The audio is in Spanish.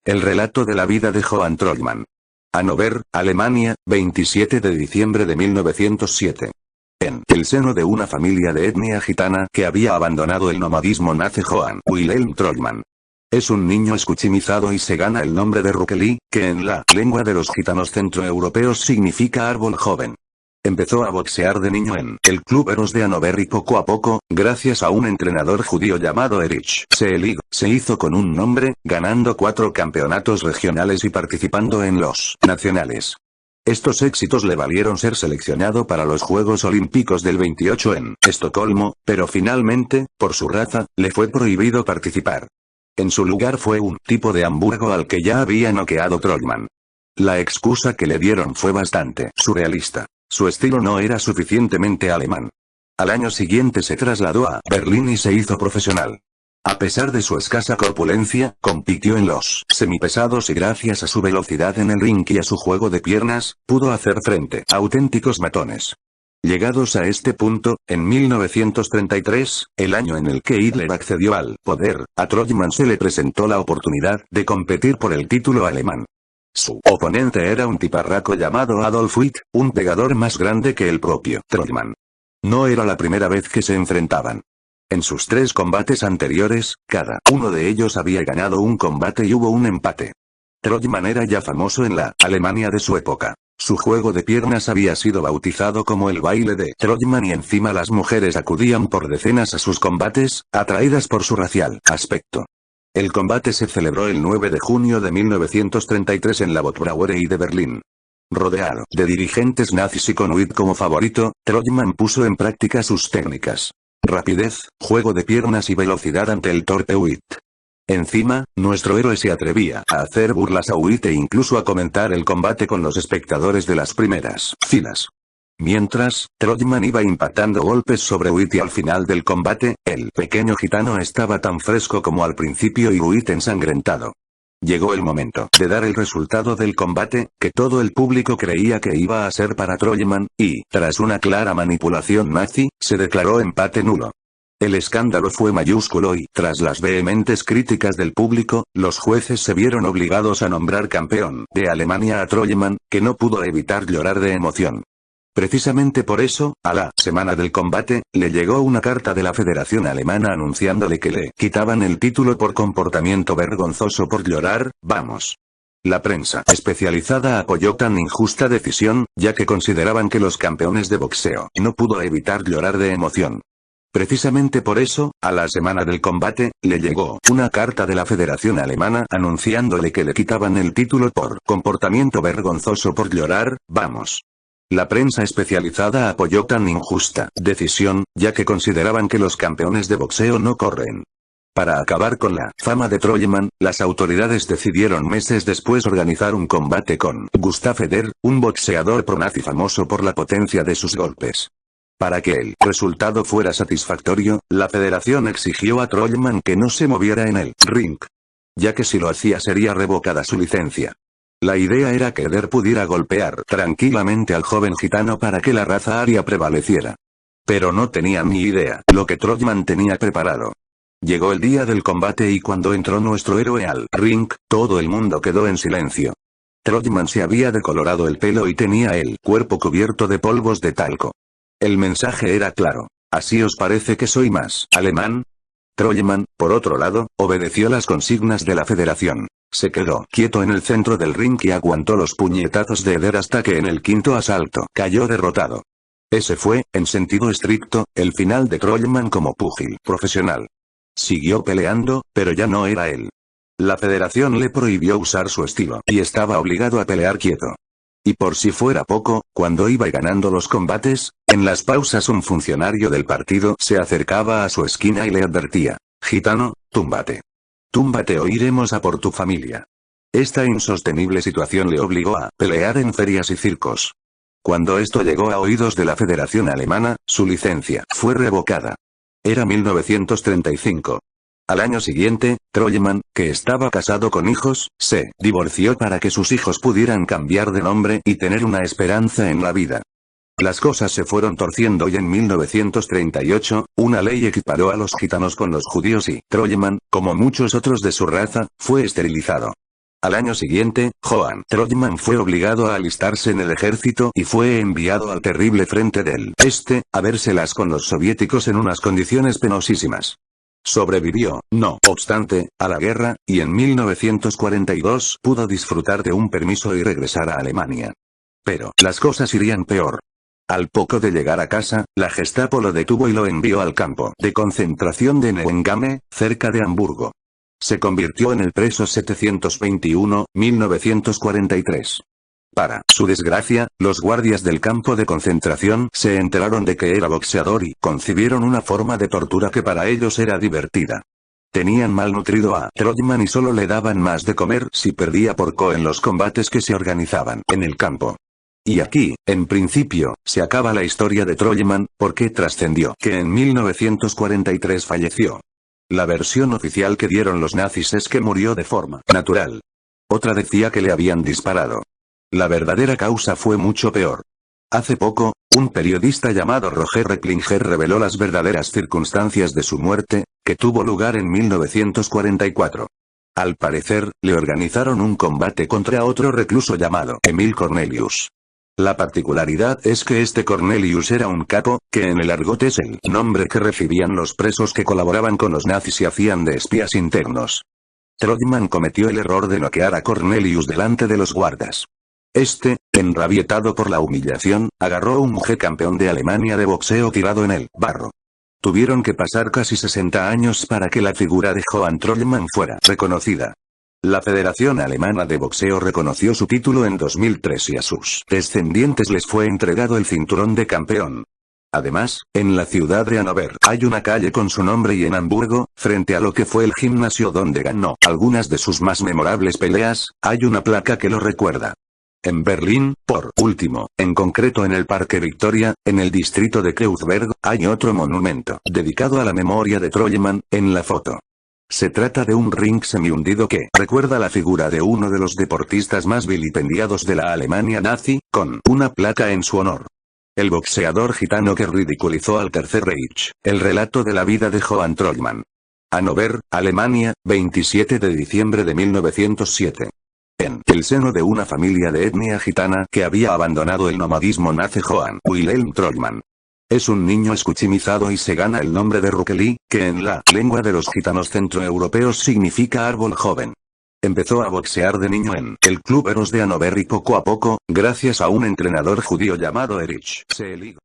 El relato de la vida de Johann Trollmann. Hannover, Alemania, 27 de diciembre de 1907. En el seno de una familia de etnia gitana que había abandonado el nomadismo nace Johann Wilhelm Trollmann. Es un niño escuchimizado y se gana el nombre de Rukeli, que en la lengua de los gitanos centroeuropeos significa árbol joven. Empezó a boxear de niño en el Club Eros de Hannover y poco a poco, gracias a un entrenador judío llamado Erich Seelig, se hizo con un nombre, ganando 4 campeonatos regionales y participando en los nacionales. Estos éxitos le valieron ser seleccionado para los Juegos Olímpicos del 28 en Estocolmo, pero finalmente, por su raza, le fue prohibido participar. En su lugar fue un tipo de hamburgo al que ya había noqueado Trollmann. La excusa que le dieron fue bastante surrealista. Su estilo no era suficientemente alemán. Al año siguiente se trasladó a Berlín y se hizo profesional. A pesar de su escasa corpulencia, compitió en los semipesados y gracias a su velocidad en el ring y a su juego de piernas, pudo hacer frente a auténticos matones. Llegados a este punto, en 1933, el año en el que Hitler accedió al poder, a Trollmann se le presentó la oportunidad de competir por el título alemán. Su oponente era un tiparraco llamado Adolf Witt, un pegador más grande que el propio Trollmann. No era la primera vez que se enfrentaban. En sus 3 combates anteriores, cada uno de ellos había ganado un combate y hubo un empate. Trollmann era ya famoso en la Alemania de su época. Su juego de piernas había sido bautizado como el baile de Trollmann y encima las mujeres acudían por decenas a sus combates, atraídas por su racial aspecto. El combate se celebró el 9 de junio de 1933 en la Botsbrauerei de Berlín. Rodeado de dirigentes nazis y con Witt como favorito, Trollmann puso en práctica sus técnicas. Rapidez, juego de piernas y velocidad ante el torpe Witt. Encima, nuestro héroe se atrevía a hacer burlas a Witt e incluso a comentar el combate con los espectadores de las primeras filas. Mientras, Trollmann iba impactando golpes sobre Witt y al final del combate, el pequeño gitano estaba tan fresco como al principio y Witt ensangrentado. Llegó el momento de dar el resultado del combate, que todo el público creía que iba a ser para Trollmann, y, tras una clara manipulación nazi, se declaró empate nulo. El escándalo fue mayúsculo y, tras las vehementes críticas del público, los jueces se vieron obligados a nombrar campeón de Alemania a Trollmann, que no pudo evitar llorar de emoción. Precisamente por eso, a la semana del combate, le llegó una carta de la Federación Alemana anunciándole que le quitaban el título por comportamiento vergonzoso por llorar, vamos. La prensa especializada apoyó tan injusta decisión, ya que consideraban que los campeones de boxeo no pudo evitar llorar de emoción. Precisamente por eso, a la semana del combate, le llegó una carta de la Federación Alemana anunciándole que le quitaban el título por comportamiento vergonzoso por llorar, vamos. La prensa especializada apoyó tan injusta decisión, ya que consideraban que los campeones de boxeo no corren. Para acabar con la fama de Trollmann, las autoridades decidieron meses después organizar un combate con Gustav Eder, un boxeador pro-nazi famoso por la potencia de sus golpes. Para que el resultado fuera satisfactorio, la federación exigió a Trollmann que no se moviera en el ring, ya que si lo hacía sería revocada su licencia. La idea era que Eder pudiera golpear tranquilamente al joven gitano para que la raza aria prevaleciera. Pero no tenían ni idea lo que Trollmann tenía preparado. Llegó el día del combate y cuando entró nuestro héroe al ring, todo el mundo quedó en silencio. Trollmann se había decolorado el pelo y tenía el cuerpo cubierto de polvos de talco. El mensaje era claro. ¿Así os parece que soy más alemán? Trollmann, por otro lado, obedeció las consignas de la federación. Se quedó quieto en el centro del ring y aguantó los puñetazos de Eder hasta que en el 5.º asalto cayó derrotado. Ese fue, en sentido estricto, el final de Trollmann como púgil profesional. Siguió peleando, pero ya no era él. La federación le prohibió usar su estilo y estaba obligado a pelear quieto. Y por si fuera poco, cuando iba ganando los combates, en las pausas un funcionario del partido se acercaba a su esquina y le advertía: «Gitano, túmbate. Túmbate o iremos a por tu familia». Esta insostenible situación le obligó a pelear en ferias y circos. Cuando esto llegó a oídos de la Federación Alemana, su licencia fue revocada. Era 1935. Al año siguiente, Trollmann, que estaba casado con hijos, se divorció para que sus hijos pudieran cambiar de nombre y tener una esperanza en la vida. Las cosas se fueron torciendo y en 1938, una ley equiparó a los gitanos con los judíos y Trollmann, como muchos otros de su raza, fue esterilizado. Al año siguiente, Johan Trollman fue obligado a alistarse en el ejército y fue enviado al terrible frente del Este, a vérselas con los soviéticos en unas condiciones penosísimas. Sobrevivió, no obstante, a la guerra, y en 1942 pudo disfrutar de un permiso y regresar a Alemania. Pero, las cosas irían peor. Al poco de llegar a casa, la Gestapo lo detuvo y lo envió al campo de concentración de Neuengamme, cerca de Hamburgo. Se convirtió en el preso 721, 1943. Para su desgracia, los guardias del campo de concentración se enteraron de que era boxeador y concibieron una forma de tortura que para ellos era divertida. Tenían malnutrido a Trollman y solo le daban más de comer si perdía por KO en los combates que se organizaban en el campo. Y aquí, en principio, se acaba la historia de Trollman, porque trascendió que en 1943 falleció. La versión oficial que dieron los nazis es que murió de forma natural. Otra decía que le habían disparado. La verdadera causa fue mucho peor. Hace poco, un periodista llamado Roger Recklinger reveló las verdaderas circunstancias de su muerte, que tuvo lugar en 1944. Al parecer, le organizaron un combate contra otro recluso llamado Emil Cornelius. La particularidad es que este Cornelius era un capo, que en el argot es el nombre que recibían los presos que colaboraban con los nazis y hacían de espías internos. Trollman cometió el error de noquear a Cornelius delante de los guardas. Este, enrabietado por la humillación, agarró un G campeón de Alemania de boxeo tirado en el barro. Tuvieron que pasar casi 60 años para que la figura de Johan Trollman fuera reconocida. La Federación Alemana de Boxeo reconoció su título en 2003 y a sus descendientes les fue entregado el cinturón de campeón. Además, en la ciudad de Hannover hay una calle con su nombre y en Hamburgo, frente a lo que fue el gimnasio donde ganó algunas de sus más memorables peleas, hay una placa que lo recuerda. En Berlín, por último, en concreto en el Parque Victoria, en el distrito de Kreuzberg, hay otro monumento dedicado a la memoria de Trollman, en la foto. Se trata de un ring semihundido que recuerda la figura de uno de los deportistas más vilipendiados de la Alemania nazi, con una placa en su honor. El boxeador gitano que ridiculizó al Tercer Reich. El relato de la vida de Johan Trollman. Hannover, Alemania, 27 de diciembre de 1907. En el seno de una familia de etnia gitana que había abandonado el nomadismo nace Johan Wilhelm Trollman. Es un niño escuchimizado y se gana el nombre de Rukeli, que en la lengua de los gitanos centroeuropeos significa árbol joven. Empezó a boxear de niño en el Club Eros de Hannover y poco a poco, gracias a un entrenador judío llamado Erich Seelig,